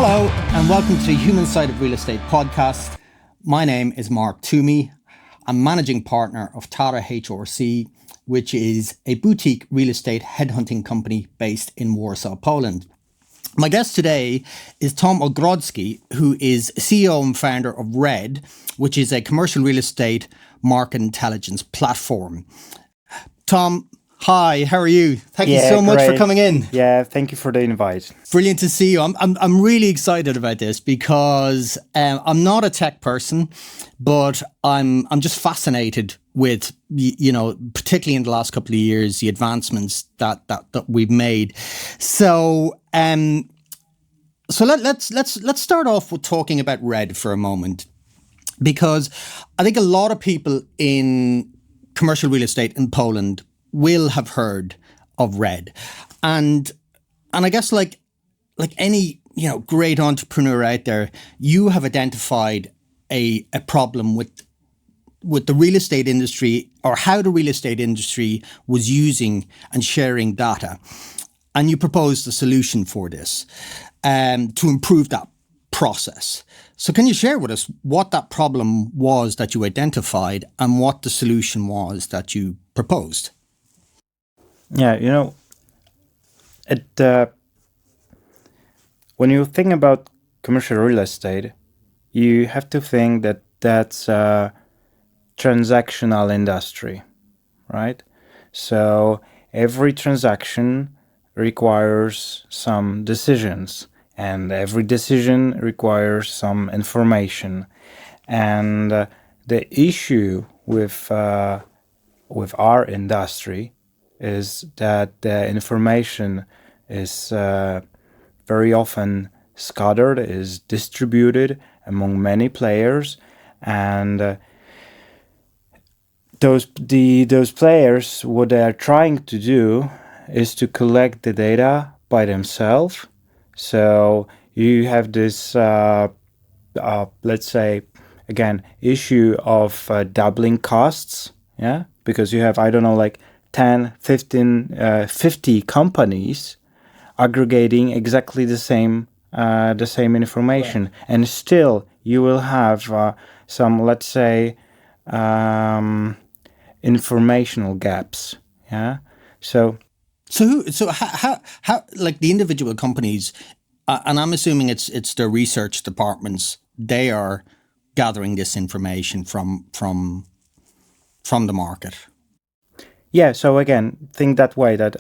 Hello, and welcome to the Human Side of Real Estate podcast. My name is Mark Toomey. I'm managing partner of Tara HRC, which is a boutique real estate headhunting company based in Warsaw, Poland. My guest today is Tom Ogrodzki, who is CEO and founder of REDD, which is a commercial real estate market intelligence platform. Tom, hi, how are you? Thank you so much for coming in. Yeah, thank you for the invite. Brilliant to see you. I'm really excited about this because I'm not a tech person, but I'm just fascinated with, you know, particularly in the last couple of years, the advancements that we've made. So let's start off with talking about REDD for a moment, because I think a lot of people in commercial real estate in Poland will have heard of REDD, and I guess like any great entrepreneur out there, you have identified a problem with the real estate industry, or how the real estate industry was using and sharing data, and you proposed a solution for this to improve that process. So can you share with us what that problem was that you identified and what the solution was that you proposed? Yeah, when you think about commercial real estate, you have to think that that's a transactional industry, right? So every transaction requires some decisions, and every decision requires some information. And the issue with our industry is that the information is very often scattered, is distributed among many players, and those players, what they are trying to do is to collect the data by themselves. So you have this, let's say, again, issue of doubling costs, yeah, because you have, 10, 15, 50 companies aggregating exactly the same information, right. And still you will have some, let's say, informational gaps. Yeah. So how like the individual companies, and I'm assuming it's their research departments, they are gathering this information from the market. Yeah, so again, think that way, that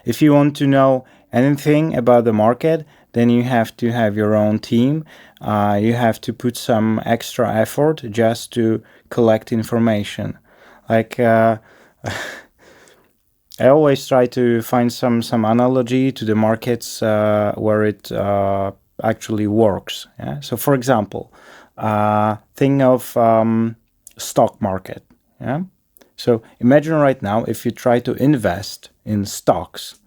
if you want to know anything about the market, then you have to have your own team. You have to put some extra effort just to collect information. Like, I always try to find some analogy to the markets where it actually works. Yeah? So, for example, think of stock market. Yeah. So imagine right now, if you try to invest in stocks,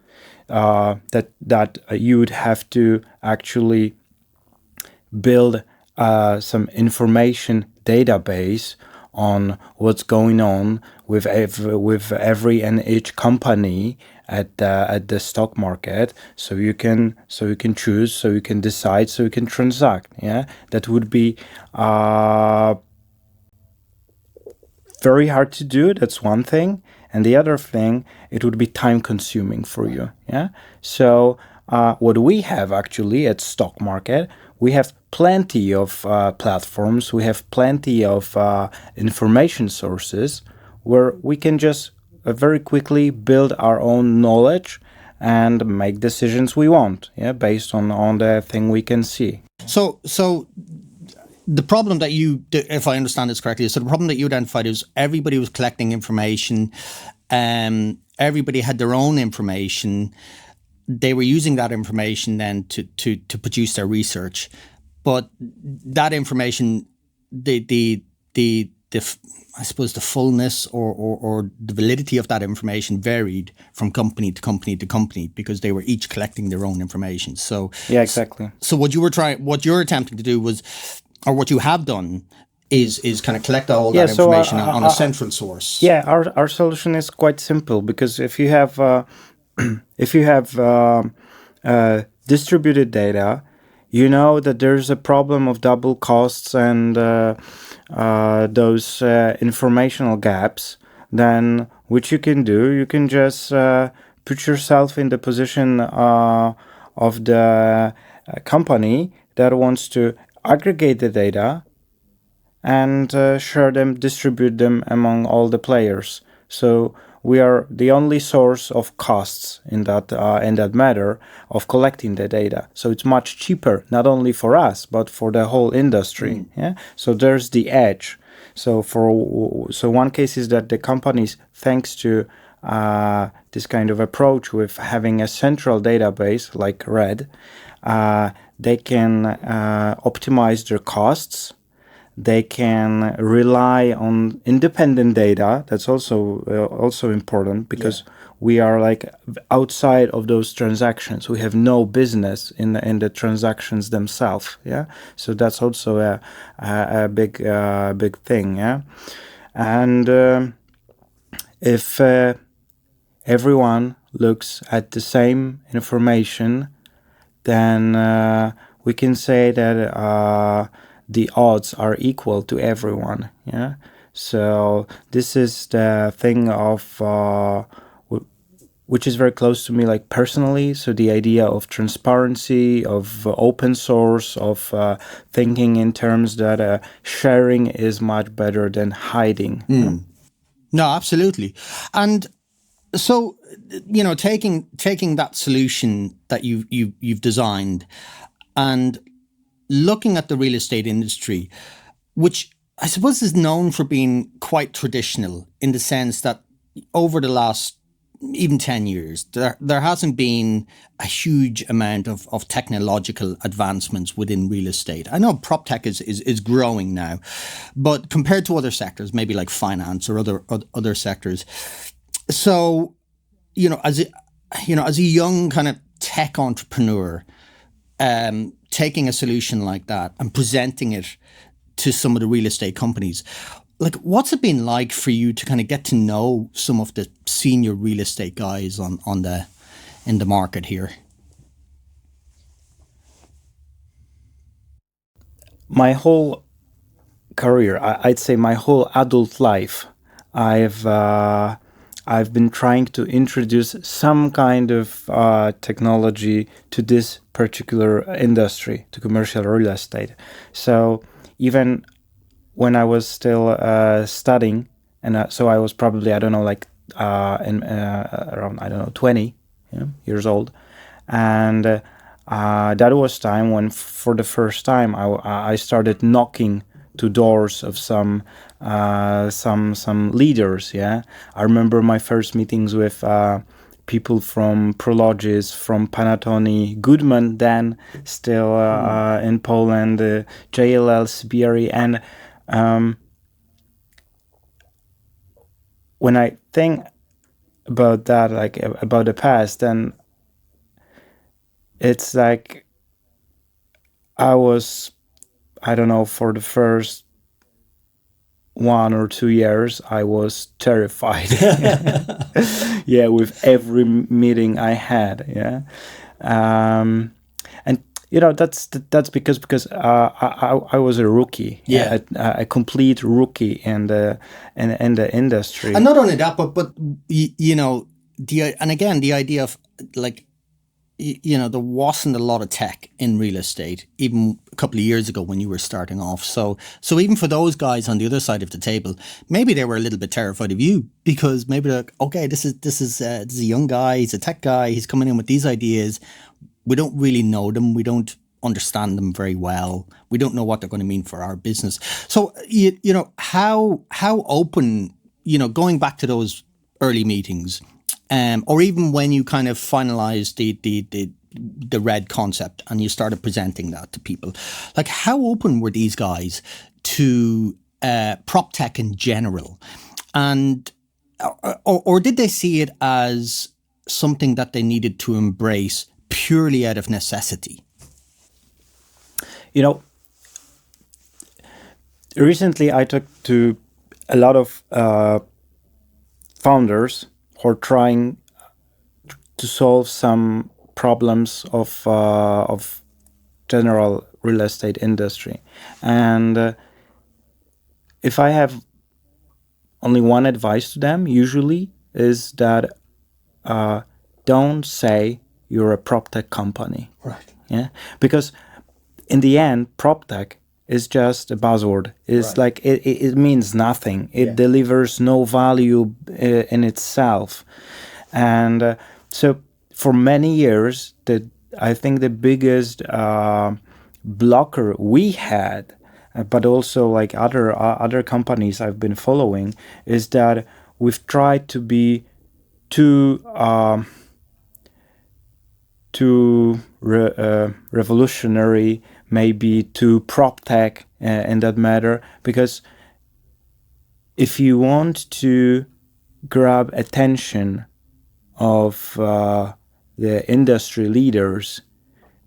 that you would have to actually build some information database on what's going on with every and each company at the stock market, so you can choose, so you can decide, so you can transact. Yeah, that would be very hard to do. That's one thing. And the other thing, it would be time consuming for you. Yeah. So what we have actually at stock market, we have plenty of platforms. We have plenty of information sources where we can just very quickly build our own knowledge and make decisions we want. Yeah, based on the thing we can see. So the problem that you, if I understand this correctly, so the problem that you identified is everybody was collecting information. Everybody had their own information. They were using that information then to produce their research, but that information, I suppose the fullness or the validity of that information varied from company to company to company, because they were each collecting their own information. So yeah, exactly. So what you're attempting to do was, or what you have done, is kind of collect all that information on a central source. Yeah, our solution is quite simple, because if you have distributed data, you know that there's a problem of double costs and those informational gaps, then what you can do, you can just put yourself in the position of the company that wants to aggregate the data and share them, distribute them among all the players. So we are the only source of costs in that matter of collecting the data. So it's much cheaper, not only for us but for the whole industry. Yeah. So there's the edge. So one case is that the companies, thanks to this kind of approach with having a central database like REDD, they can optimize their costs. They can rely on independent data. That's also important, because we are like outside of those transactions. We have no business in the transactions themselves. Yeah, so that's also a big thing. Yeah, and if everyone looks at the same information, then we can say that the odds are equal to everyone. Yeah. So this is the thing of which is very close to me, like personally. So the idea of transparency, of open source, of thinking in terms that sharing is much better than hiding. No, absolutely. And so, taking that solution that you've designed and looking at the real estate industry, which I suppose is known for being quite traditional in the sense that over the last even 10 years, there hasn't been a huge amount of technological advancements within real estate. I know prop tech is growing now, but compared to other sectors, maybe like finance or other sectors. So, as a young kind of tech entrepreneur, taking a solution like that and presenting it to some of the real estate companies, like, what's it been like for you to kind of get to know some of the senior real estate guys in the market here? My whole career, I'd say my whole adult life, I've been trying to introduce some kind of technology to this particular industry, to commercial real estate. So even when I was still studying, and so I was probably, I don't know, like around, I don't know, 20 years old, and that was time when, for the first time, I started knocking to doors of some leaders. Yeah, I remember my first meetings with people from Prologis, from Panattoni, Goodman, then still in Poland, JLL, CBRE, and when I think about that, like about the past, then it's like I was, I don't know, for the first 1 or 2 years, I was terrified. Yeah, with every meeting I had. Yeah, and that's because I was a rookie. Yeah. a complete rookie in the industry. And not only that, but and again, the idea of like, there wasn't a lot of tech in real estate even a couple of years ago when you were starting off. So even for those guys on the other side of the table, maybe they were a little bit terrified of you, because maybe they're like, okay, this is a young guy, he's a tech guy, he's coming in with these ideas. We don't really know them. We don't understand them very well. We don't know what they're going to mean for our business. So how open, going back to those early meetings, or even when you kind of finalized the REDD concept and you started presenting that to people, like, how open were these guys to prop tech in general, and or did they see it as something that they needed to embrace purely out of necessity? Recently I talked to a lot of founders who are trying to solve some problems of general real estate industry. And if I have only one advice to them, usually is that don't say you're a prop tech company. Right. Yeah, because in the end, prop tech is just a buzzword. It's Right. like it means nothing. It delivers no value in itself. And so for many years, I think the biggest blocker we had, but also like other companies I've been following, is that we've tried to be too revolutionary, maybe too prop tech in that matter, because if you want to grab attention of the industry leaders,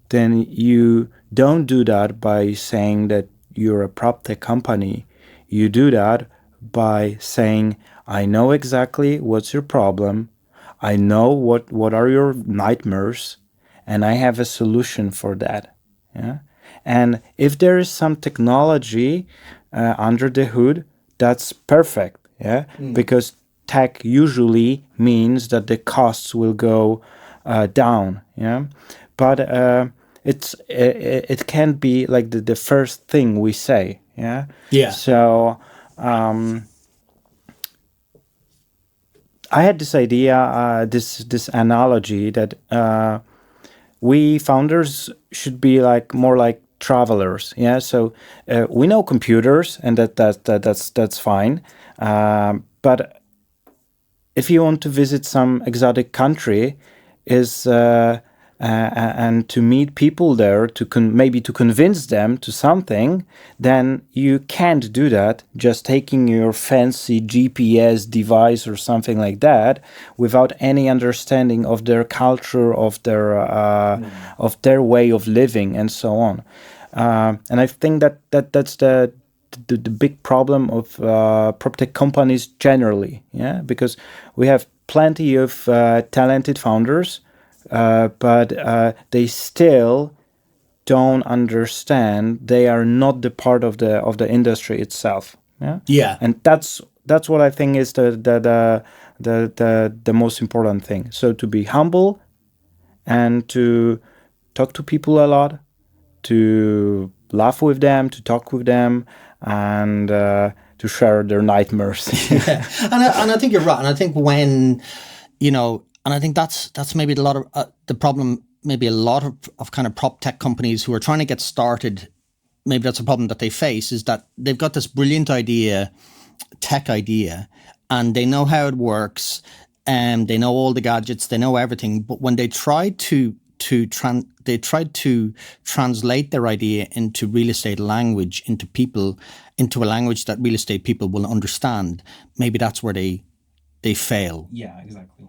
then you don't do that by saying that you're a prop tech company. You do that by saying, I know exactly what's your problem. I know what are your nightmares, and I have a solution for that. Yeah? And if there is some technology under the hood, that's perfect. Yeah, because tech usually means that the costs will go down. Yeah, but it can be like the first thing we say. Yeah. Yeah. So I had this idea, this analogy that we founders should be like more like travelers. Yeah. So we know computers, and that's fine. But if you want to visit some exotic country, is and to meet people there, to maybe to convince them to something, then you can't do that just taking your fancy GPS device or something like that without any understanding of their culture, of their way of living, and so on. And I think that's the big problem of prop tech companies generally, yeah, because we have plenty of talented founders, but they still don't understand. They are not the part of the industry itself. Yeah, Yeah. and that's what I think is the most important thing. So to be humble and to talk to people a lot, to laugh with them, to talk with them, and to share their nightmares. Yeah. And I think you're right. And I think when, and I think that's maybe a lot of the problem. Maybe a lot of kind of prop tech companies who are trying to get started, maybe that's a problem that they face, is that they've got this brilliant idea, tech idea, and they know how it works, and they know all the gadgets, they know everything. But when they try to translate their idea into real estate language, into a language that real estate people will understand, maybe that's where they fail. Yeah, exactly.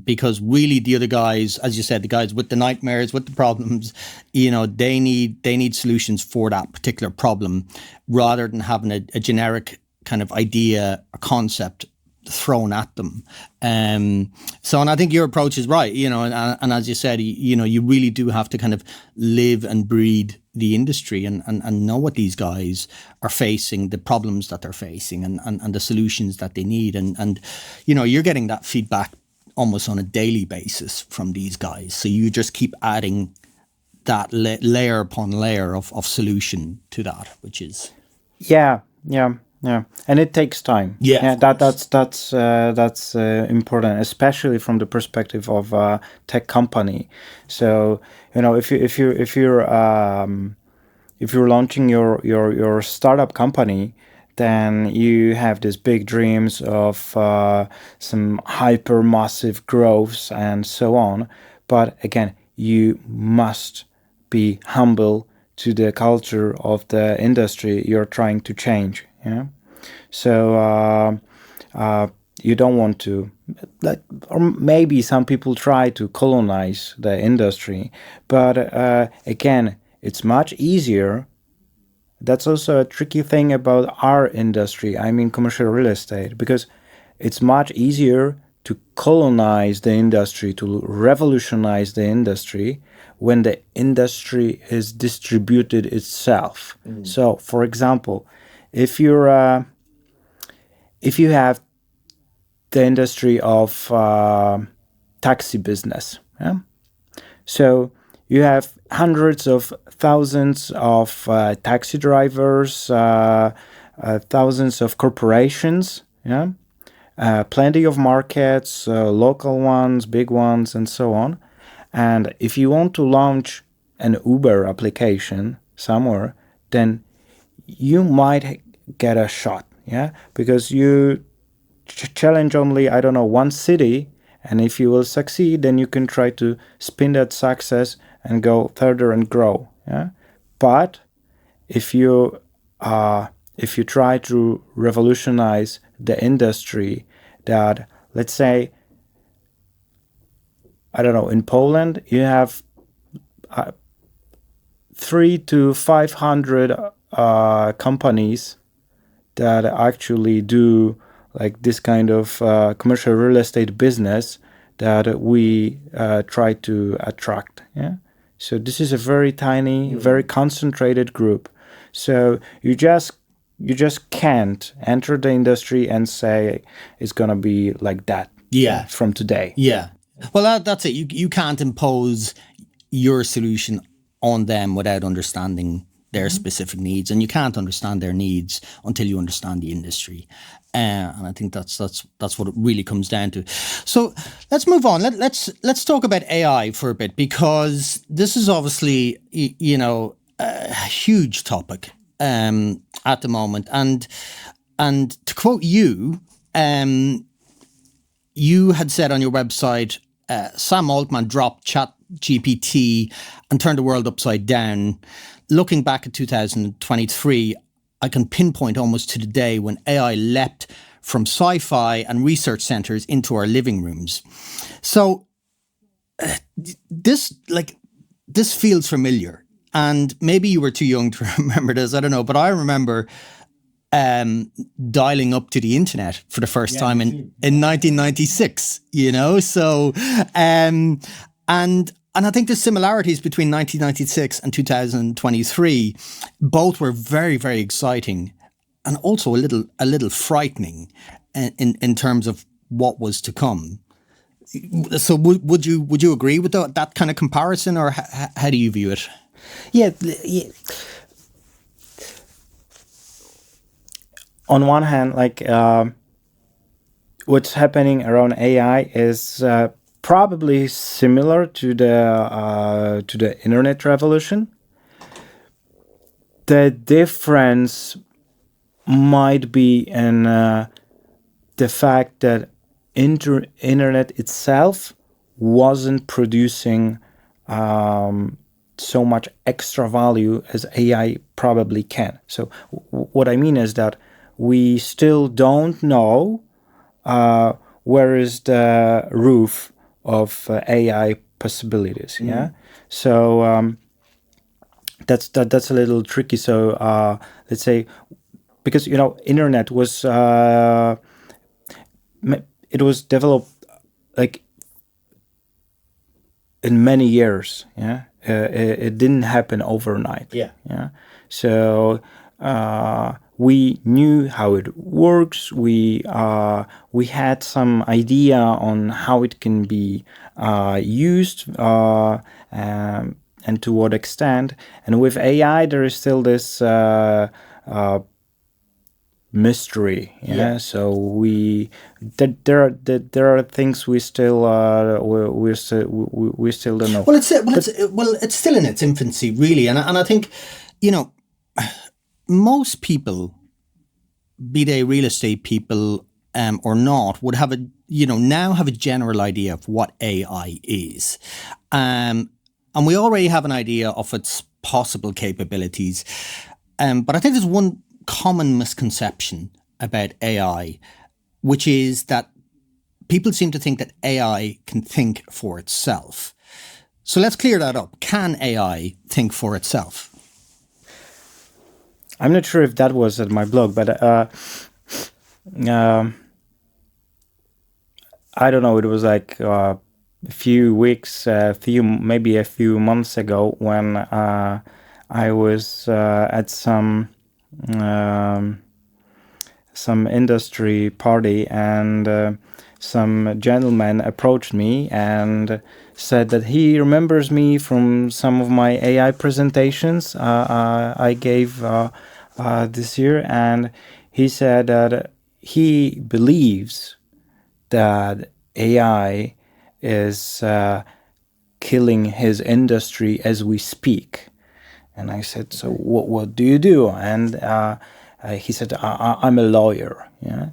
Because really the other guys, as you said, the guys with the nightmares, with the problems, they need solutions for that particular problem, rather than having a generic kind of idea or concept thrown at them. And I think your approach is right, and as you said, you really do have to kind of live and breathe the industry and know what these guys are facing, the problems that they're facing, and the solutions that they need. And you're getting that feedback almost on a daily basis from these guys. So you just keep adding that layer upon layer of solution to that, which is... Yeah, and it takes time. Yeah, that's important, especially from the perspective of a tech company. So if you're launching your startup company, then you have these big dreams of some hyper massive growths and so on. But again, you must be humble to the culture of the industry you're trying to change. Yeah. So you don't want to, or maybe some people try to colonize the industry, but again, it's much easier. That's also a tricky thing about our industry, I mean commercial real estate, because it's much easier to colonize the industry, to revolutionize the industry, when the industry is distributed itself. So, for example, if you have the industry of taxi business, yeah? So you have hundreds of thousands of taxi drivers, thousands of corporations, yeah, plenty of markets, local ones, big ones, and so on. And if you want to launch an Uber application somewhere, then you might get a shot, yeah, because you challenge only, I don't know, one city, and if you will succeed, then you can try to spin that success and go further and grow, yeah. But if you try to revolutionize the industry, that, let's say, I don't know, in Poland you have 300 to 500 companies that actually do like this kind of commercial real estate business that we try to attract. Yeah. So this is a very tiny, very concentrated group. So you just can't enter the industry and say it's gonna be like that. Yeah. From today. Yeah. Well, that's it. You can't impose your solution on them without understanding their specific needs, and you can't understand their needs until you understand the industry. And I think that's what it really comes down to. So let's move on. Let's talk about AI for a bit, because this is obviously a huge topic at the moment. And to quote you, you had said on your website, Sam Altman dropped ChatGPT and turned the world upside down. Looking back at 2023, I can pinpoint almost to the day when AI leapt from sci-fi and research centers into our living rooms. So this feels familiar. And maybe you were too young to remember this, I don't know, but I remember dialing up to the internet for the first time in 1996, so and I think the similarities between 1996 and 2023, both were very, very exciting, and also a little frightening in terms of what was to come. So would you agree with that kind of comparison, or how do you view it? Yeah. On one hand, like what's happening around AI is probably similar to the internet revolution. The difference might be in the fact that internet itself wasn't producing so much extra value as AI probably can. So what I mean is that we still don't know where is the roof of AI possibilities. Yeah. So that's a little tricky. So let's say, because internet was it was developed like in many years. Yeah. It didn't happen overnight. Yeah. Yeah. So we knew how it works. We had some idea on how it can be used and to what extent. And with AI, there is still this mystery. Yeah. So there are things we still we still don't know. Well, it's still in its infancy, really, and I think most people, be they real estate people or not, would have now have a general idea of what AI is, and we already have an idea of its possible capabilities. But I think there's one common misconception about AI, which is that people seem to think that AI can think for itself. So let's clear that up. Can AI think for itself? I'm not sure if that was at my blog, but I don't know. It was like few weeks, maybe a few months ago, when I was at some industry party, and some gentleman approached me and said that he remembers me from some of my AI presentations I gave this year, and he said that he believes that AI is killing his industry as we speak. And I said, so what do you do? And he said, I'm a lawyer. Yeah.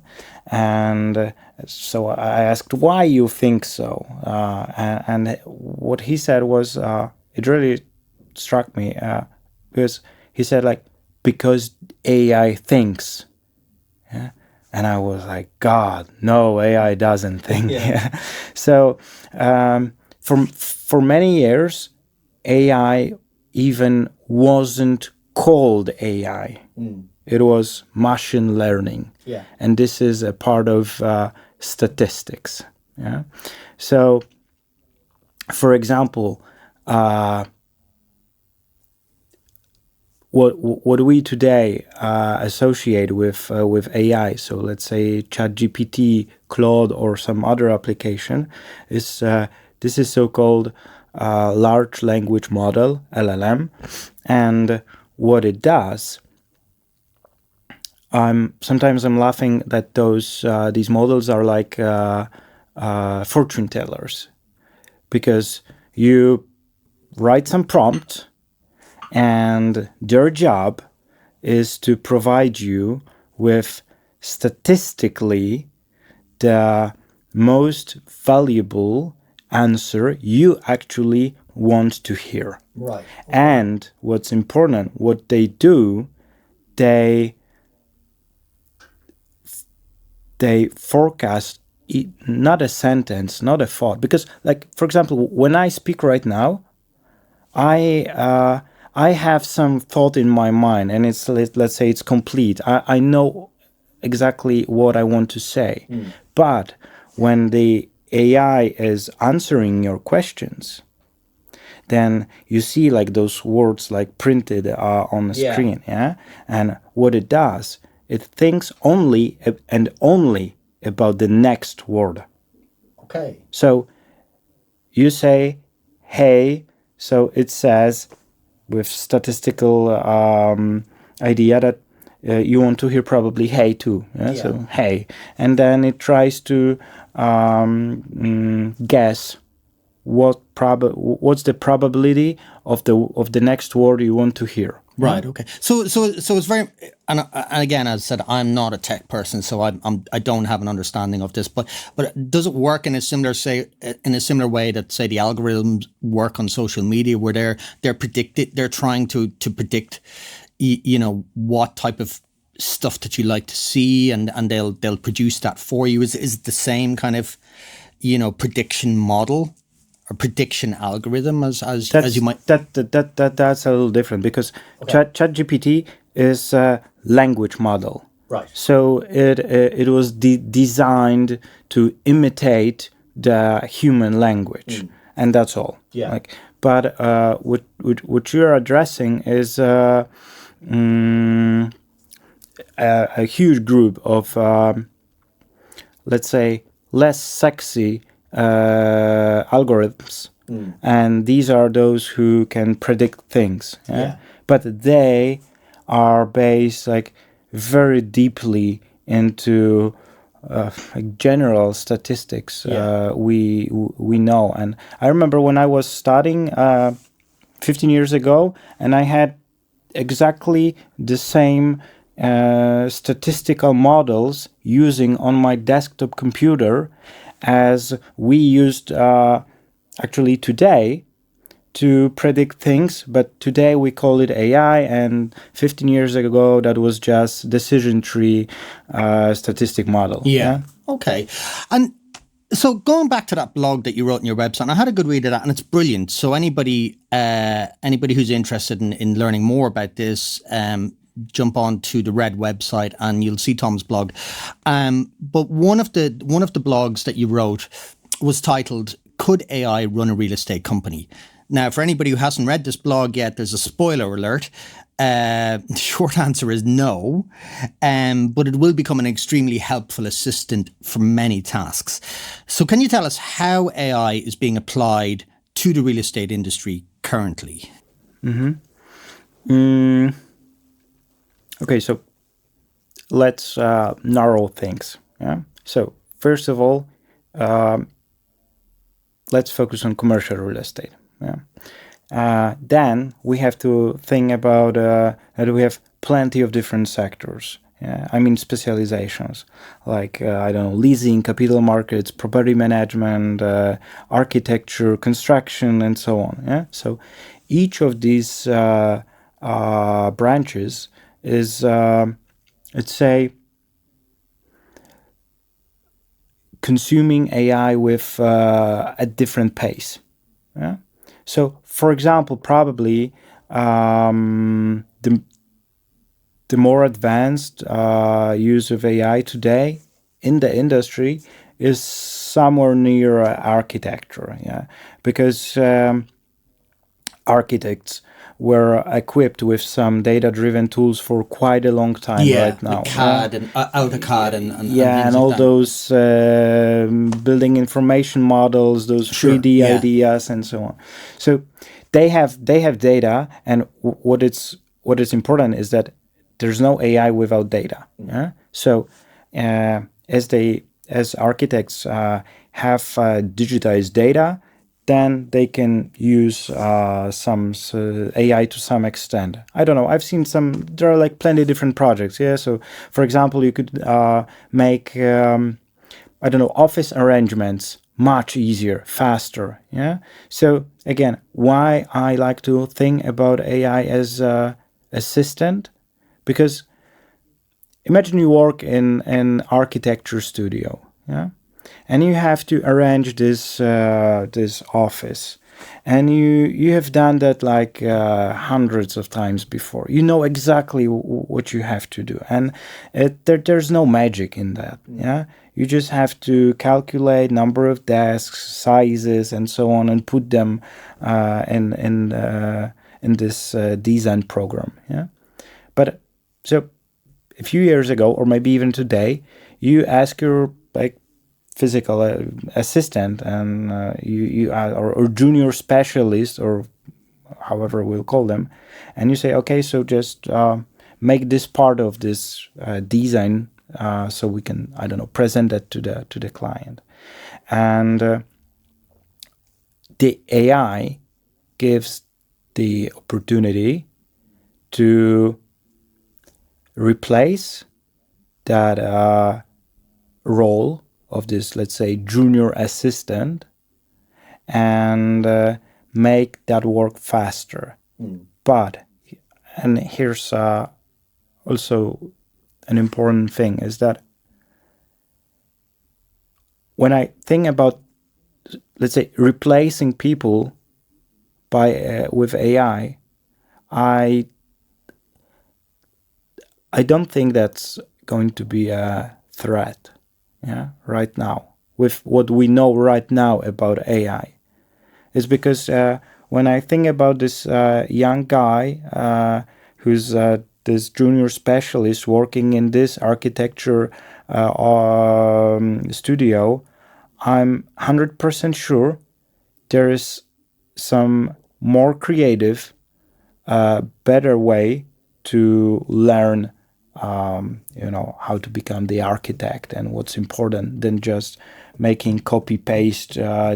And so I asked, why you think so? And what he said was, it really struck me, because he said, like, because AI thinks. Yeah. And I was like, God, no, AI doesn't think. Yeah. So for many years, AI even wasn't called AI. It was machine learning. Yeah. And this is a part of statistics. Yeah. So, for example, what we today associate with AI, so let's say ChatGPT, Claude, or some other application, is this is so-called large language model, LLM, and what it does. Sometimes I'm laughing that these models are like fortune tellers, because you write some prompt, and their job is to provide you with statistically the most valuable answer you actually want to hear. Right. And what's important, what they do, they forecast not a sentence, not a thought. Because, like, for example, when I speak right now, I have some thought in my mind, and let's say it's complete. I know exactly what I want to say. But when the AI is answering your questions, then you see like those words like printed on the screen. Yeah. And what it does, it thinks only and only about the next word. Okay. So you say, hey, so it says with statistical idea that you want to hear probably hey too. Yeah? Yeah. So hey. And then it tries to guess what's the probability of the next word you want to hear. Right. Okay. So it's very, and again, as I said, I'm not a tech person, so I don't have an understanding of this. But does it work in a similar way that, say, the algorithms work on social media, where they're trying to predict, what type of stuff that you like to see, and they'll produce that for you. Is it the same kind of, prediction model? A prediction algorithm as you might. That's a little different, because ChatGPT is a language model. Right. So it was designed to imitate the human language, and that's all. Yeah. But what you're addressing is a huge group of let's say less sexy algorithms, and these are those who can predict things. Yeah? But they are based like very deeply into general statistics. We know, and I remember when I was studying 15 years ago, and I had exactly the same statistical models using on my desktop computer as we used actually today to predict things, but today we call it AI, and 15 years ago that was just decision tree statistic model. Yeah. Okay. And so going back to that blog that you wrote on your website, and I had a good read of that, and it's brilliant. So anybody who's interested in learning more about this, jump on to the REDD website and you'll see Tom's blog. But one of the blogs that you wrote was titled could AI run a real estate company? Now, for anybody who hasn't read this blog yet, there's a spoiler alert. The short answer is no, but it will become an extremely helpful assistant for many tasks. So can you tell us how AI is being applied to the real estate industry currently? Okay, so let's narrow things. Yeah. So first of all, let's focus on commercial real estate. Yeah. Then we have to think about that we have plenty of different sectors. Yeah. I mean specializations like I don't know, leasing, capital markets, property management, architecture, construction, and so on. Yeah. So each of these branches is, let's say, consuming AI with a different pace. Yeah? So, for example, probably the more advanced use of AI today in the industry is somewhere near architecture. Yeah, because architects were equipped with some data-driven tools for quite a long time right now. CAD and AutoCAD and and all those building information models, those 3D ideas, and so on. So they have data, and what is important is that there's no AI without data. Yeah? So as architects have digitized data, then they can use some AI to some extent. I don't know. I've seen there are like plenty of different projects. Yeah. So, for example, you could make, I don't know, office arrangements much easier, faster. Yeah. So again, why I like to think about AI as an assistant, because imagine you work in an architecture studio. Yeah. And you have to arrange this office, and you have done that like hundreds of times before. You know exactly what you have to do, and there's no magic in that. Yeah, you just have to calculate number of desks, sizes, and so on, and put them in this design program. Yeah, but so a few years ago, or maybe even today, you ask your physical assistant and or junior specialist, or however we'll call them, and you say, okay, so just make this part of this design so we can, I don't know, present that to the client. And the AI gives the opportunity to replace that role of this, let's say, junior assistant, and make that work faster. But, and here's also an important thing, is that when I think about, let's say, replacing people with AI, I don't think that's going to be a threat. Yeah, right now, with what we know right now about AI, is because when I think about this young guy who's this junior specialist working in this architecture studio, I'm 100% sure there is some more creative, better way to learn how to become the architect and what's important than just making copy-paste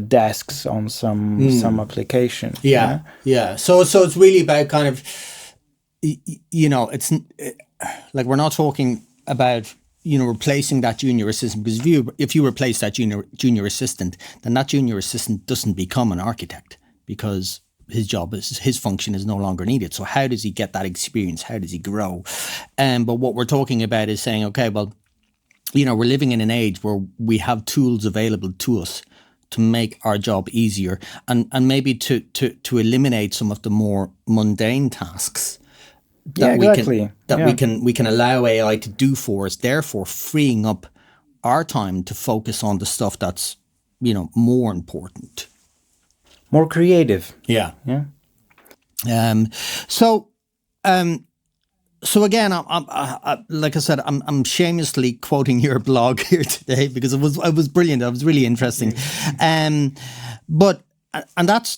desks on some application. Yeah. So it's really about kind of, it's like, we're not talking about, replacing that junior assistant, because if you replace that junior assistant, then that junior assistant doesn't become an architect, because his function is no longer needed. So how does he get that experience? How does he grow? But what we're talking about is saying, okay, well, we're living in an age where we have tools available to us to make our job easier, and maybe to eliminate some of the more mundane tasks that we can allow AI to do for us, therefore freeing up our time to focus on the stuff that's more important. more creative. Yeah. Yeah. Um, so, so again, like I said, I'm shamelessly quoting your blog here today because it was brilliant. It was really interesting. But and that's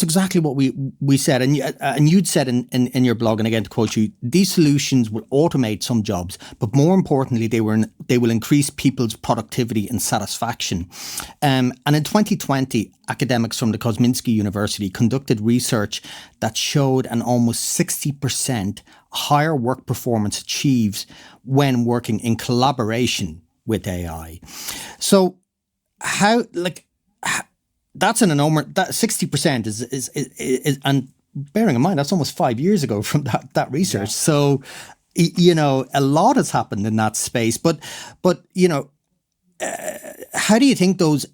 exactly what we said, and you'd said in your blog, and again to quote you, these solutions will automate some jobs, but more importantly, they will increase people's productivity and satisfaction. And in 2020, academics from the Kosminski University conducted research that showed an almost 60% higher work performance achieved when working in collaboration with AI. So how that's an enormous, that 60% is, and bearing in mind, that's almost 5 years ago from that research. Yeah. So, a lot has happened in that space, but how do you think those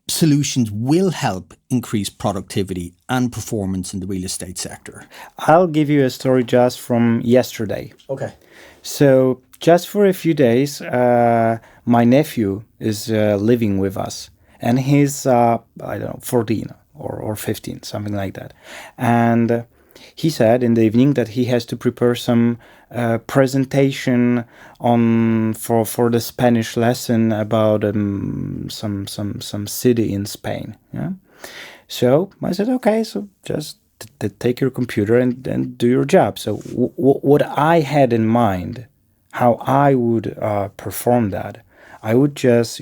solutions will help increase productivity and performance in the real estate sector? I'll give you a story just from yesterday. Okay. So just for a few days, my nephew is living with us. And he's, I don't know, 14 or 15, something like that. And he said in the evening that he has to prepare some presentation for the Spanish lesson about some city in Spain. Yeah. So I said, okay, so just take your computer and do your job. So what I had in mind, how I would perform that, I would just,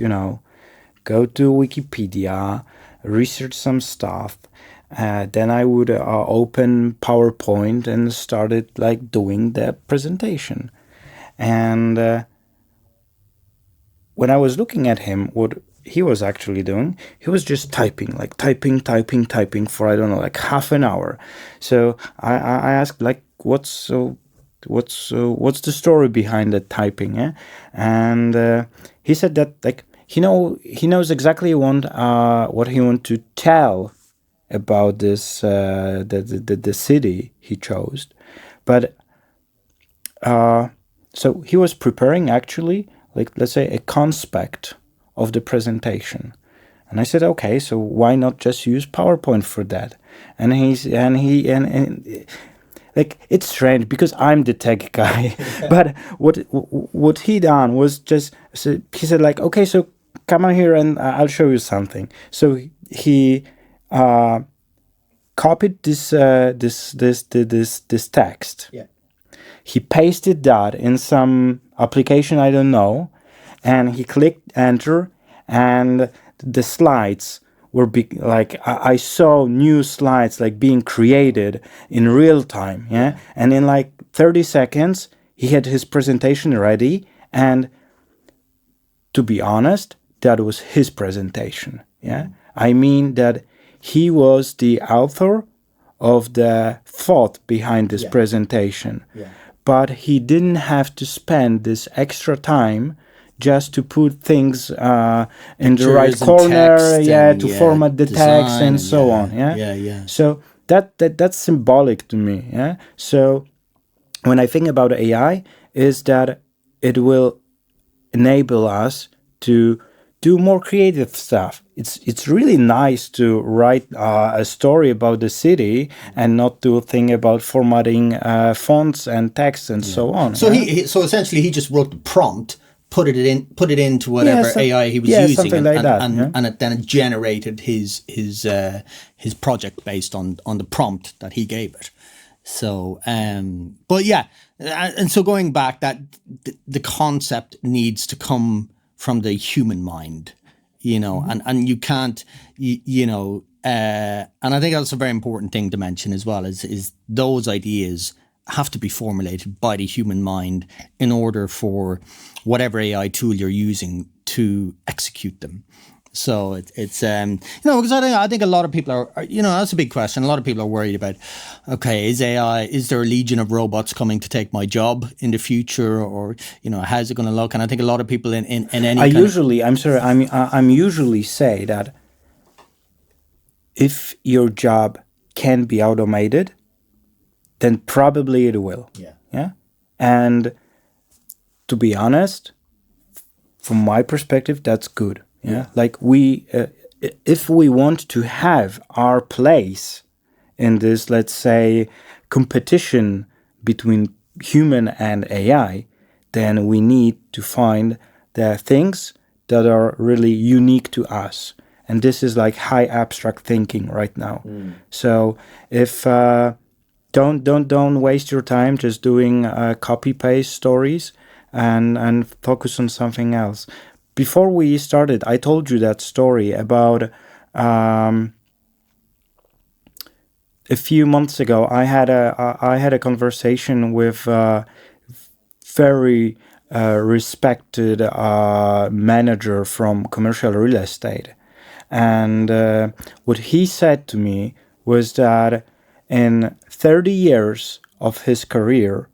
go to Wikipedia, research some stuff. Then I would open PowerPoint and started doing the presentation. And when I was looking at him, what he was actually doing, he was just typing for, I don't know, half an hour. So I asked what's the story behind the typing? Yeah? And he said that he knows exactly what he wants to tell about this the city he chose, but so he was preparing actually let's say a conspect of the presentation, and I said, okay, so why not just use PowerPoint for that? And it's strange because I'm the tech guy, but what he done was just, so he said okay, so come on here and I'll show you something. So he copied this text. Yeah. He pasted that in some application I don't know, and he clicked enter, and the slides were I saw new slides being created in real time. Yeah, and in 30 seconds he had his presentation ready, and to be honest, that was his presentation. Yeah, I mean that he was the author of the thought behind this presentation, but he didn't have to spend this extra time just to put things in the right corner, to format the text and so on. Yeah. So that's symbolic to me. Yeah. So when I think about AI, is that it will enable us to do more creative stuff. It's really nice to write a story about the city and not to think about formatting fonts and text and so on. So so essentially he just wrote the prompt, put it into whatever AI he was using, something like that, and then it generated his project based on the prompt that he gave it. So, but yeah, and so going back, that the concept needs to come from the human mind, and you can't, and I think that's a very important thing to mention as well, is those ideas have to be formulated by the human mind in order for whatever AI tool you're using to execute them. So it's because I think a lot of people are that's a big question. A lot of people are worried about, okay, is there a legion of robots coming to take my job in the future, or how's it going to look? And I think a lot of people in any I'm usually say that if your job can be automated, then probably it will. Yeah. And to be honest, from my perspective, that's good. Yeah. if we want to have our place in this, let's say, competition between human and AI, then we need to find the things that are really unique to us. And this is like high abstract thinking right now. So if don't waste your time just doing copy paste stories, and focus on something else. Before we started, I told you that story about a few months ago. I had a conversation with very respected manager from commercial real estate, and what he said to me was that in 30 years of his career,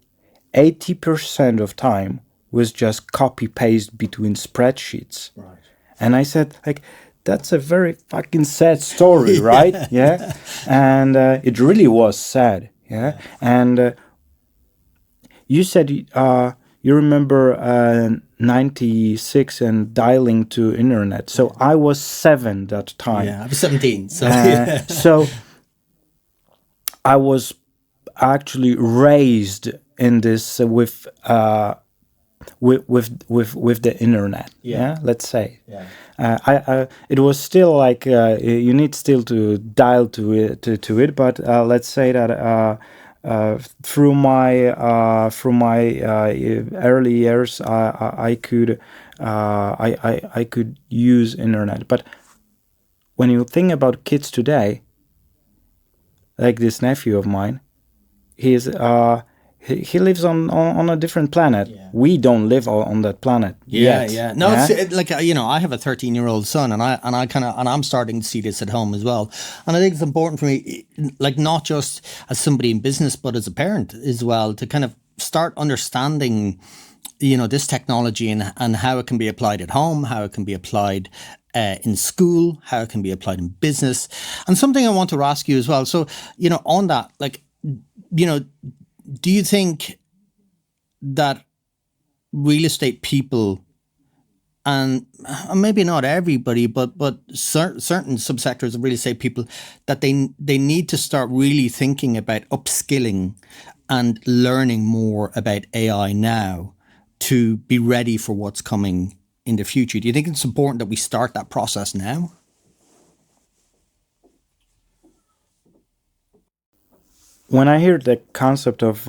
80% of time was just copy paste between spreadsheets. Right. And I said, like, that's a very fucking sad story, right? Yeah. And it really was sad. Yeah. And you said you remember 96 and dialing to internet. So I was 7 that time. Yeah, I was 17. So, so I was actually raised in this with the internet. Yeah, let's say. Yeah. It was still like you need still to dial to it, but let's say that through my early years, I could use internet. But when you think about kids today, like this nephew of mine, he lives on a different planet. Yeah. We don't live on that planet yet. Yeah. No, it's like I have a 13-year-old son, and I'm starting to see this at home as well. And I think it's important for me, like not just as somebody in business, but as a parent as well, to kind of start understanding, this technology and how it can be applied at home, how it can be applied in school, how it can be applied in business. And something I want to ask you as well. So, on that, like, do you think that real estate people, and maybe not everybody, but certain subsectors of real estate people, that they need to start really thinking about upskilling and learning more about AI now to be ready for what's coming in the future? Do you think it's important that we start that process now? When I hear the concept of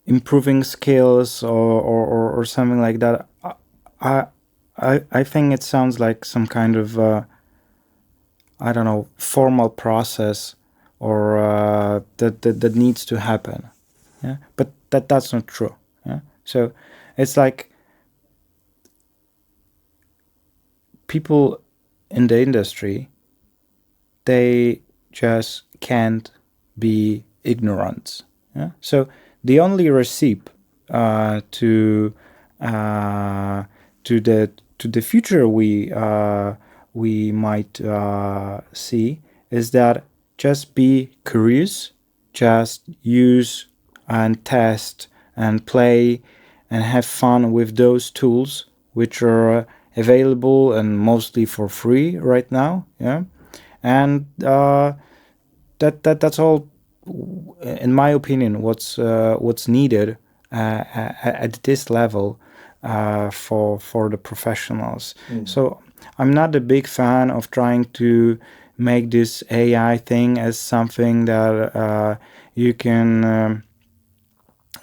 improving skills or something like that, I think it sounds like some kind of I don't know, formal process or that needs to happen. Yeah, but that's not true. Yeah, so it's like people in the industry, they just can't be ignorant. Yeah? So the only recipe to the future we might see is that just be curious, just use and test and play and have fun with those tools which are available and mostly for free right now. Yeah, and that's all, in my opinion, what's needed at this level for the professionals. So I'm not a big fan of trying to make this AI thing as something that you can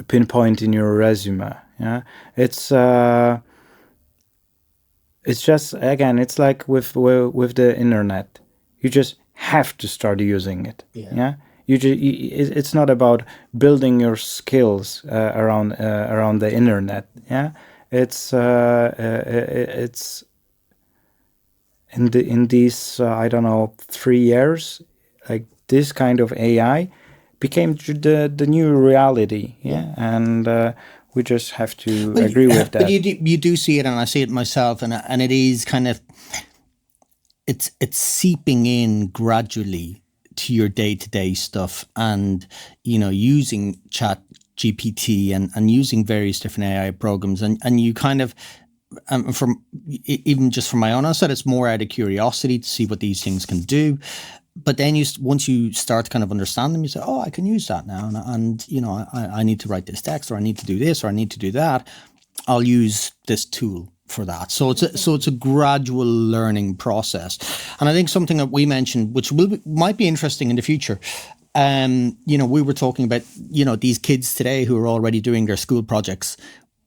pinpoint in your resume. Yeah, it's just, again, it's like with the internet. You just have to start using it. Yeah. It's not about building your skills around the internet. Yeah, it's in these I don't know, 3 years, like this kind of AI became the new reality. Yeah, and we just have to agree with that. But you do see it, and I see it myself, and it is kind of it's seeping in gradually to your day-to-day stuff, and using chat GPT and using various different AI programs, and you kind of from even just from my own side, it's more out of curiosity to see what these things can do. But then once you start to kind of understand them, you say, oh, I can use that now. And I need to write this text, or I need to do this, or I need to do that. I'll use this tool for that. So it's a gradual learning process. And I think something that we mentioned, which might be interesting in the future, we were talking about, these kids today who are already doing their school projects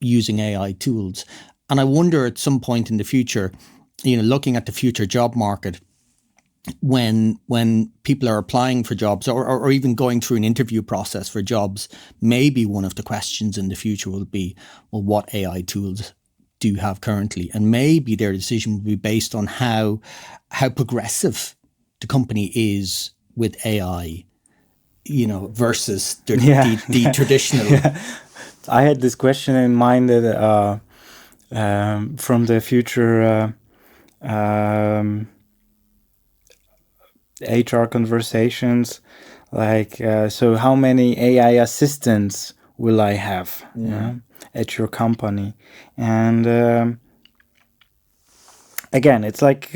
using AI tools. And I wonder at some point in the future, looking at the future job market, when people are applying for jobs or even going through an interview process for jobs, maybe one of the questions in the future will be, well, what AI tools do you have currently? And maybe their decision will be based on how progressive the company is with AI, versus the traditional. Yeah. I had this question in mind that from the future HR conversations, like, so how many AI assistants will I have at your company? And again, it's like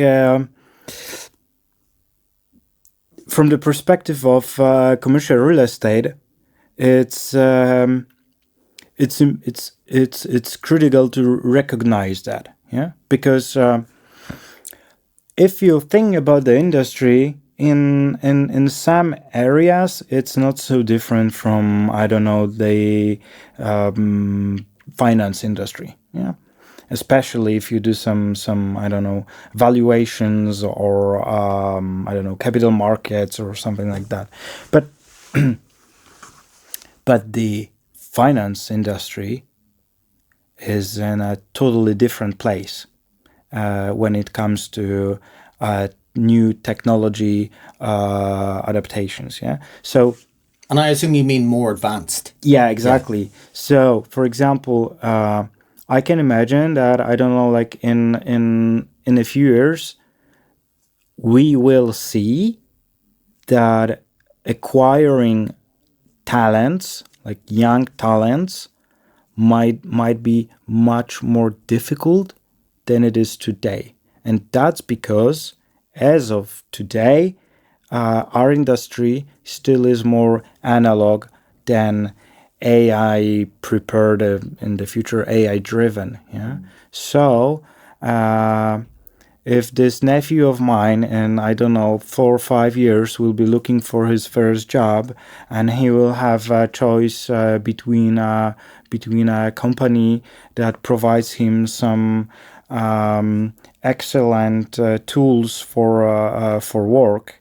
from the perspective of commercial real estate, it's critical to recognize that, because if you think about the industry, in some areas, it's not so different from, I don't know, the finance industry. Especially if you do some I don't know, valuations or I don't know, capital markets or something like that. But but the finance industry is in a totally different place when it comes to new technology adaptations. So, and I assume you mean more advanced. Yeah, exactly. So, for example, I can imagine that, I don't know, like in a few years, we will see that acquiring talents, like young talents, might be much more difficult than it is today. And that's because, as of today, our industry still is more analog than AI prepared, in the future AI driven. So if this nephew of mine in, I don't know, 4 or 5 years will be looking for his first job, and he will have a choice between a company that provides him some excellent tools for work,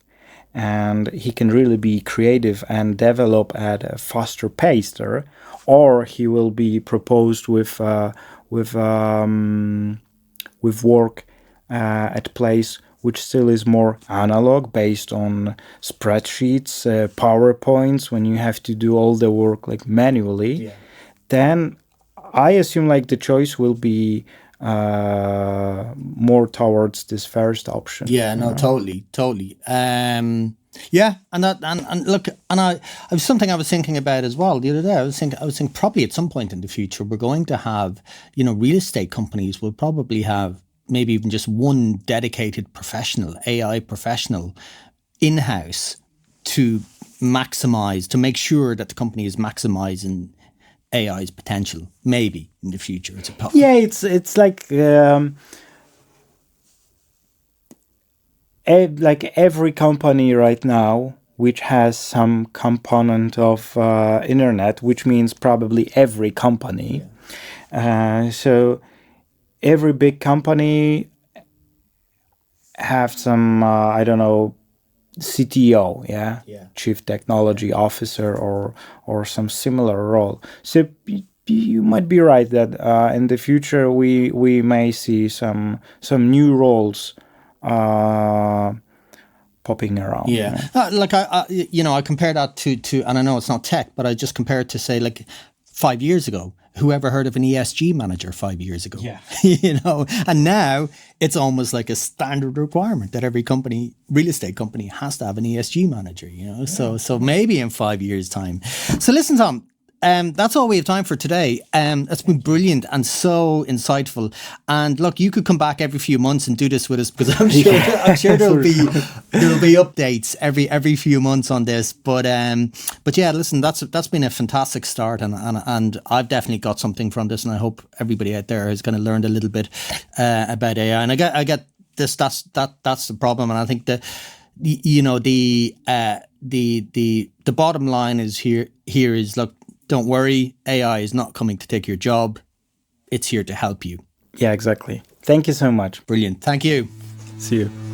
and he can really be creative and develop at a faster pace there, or he will be proposed with work at a place which still is more analog, based on spreadsheets, PowerPoints, when you have to do all the work like manually. Then I assume like the choice will be more towards this first option. Totally. And look, and I was something I was thinking about as well the other day. I was thinking probably at some point in the future we're going to have, real estate companies will probably have maybe even just one dedicated professional, AI professional, in-house to make sure that the company is maximizing AI's potential, maybe in the future. It's like like every company right now which has some component of internet, which means probably every company. So every big company have some I don't know, CTO, Chief Technology Officer, or some similar role. So you might be right that in the future we may see some new roles popping around. Like I compare that to, and I know it's not tech, but I just compare it to, say, like 5 years ago. Who ever heard of an ESG manager 5 years ago? And now it's almost like a standard requirement that every real estate company has to have an ESG manager, So maybe in 5 years' time. So listen, Tom, that's all we have time for today. It's been brilliant and so insightful. And look, you could come back every few months and do this with us, because I'm sure there'll be updates every few months on this. But yeah, listen, that's been a fantastic start, and I've definitely got something from this, and I hope everybody out there has kind of learned a little bit about AI. And I get this. That's the problem, and I think the bottom line is here is, look, don't worry, AI is not coming to take your job. It's here to help you. Yeah, exactly. Thank you so much. Brilliant. Thank you. See you.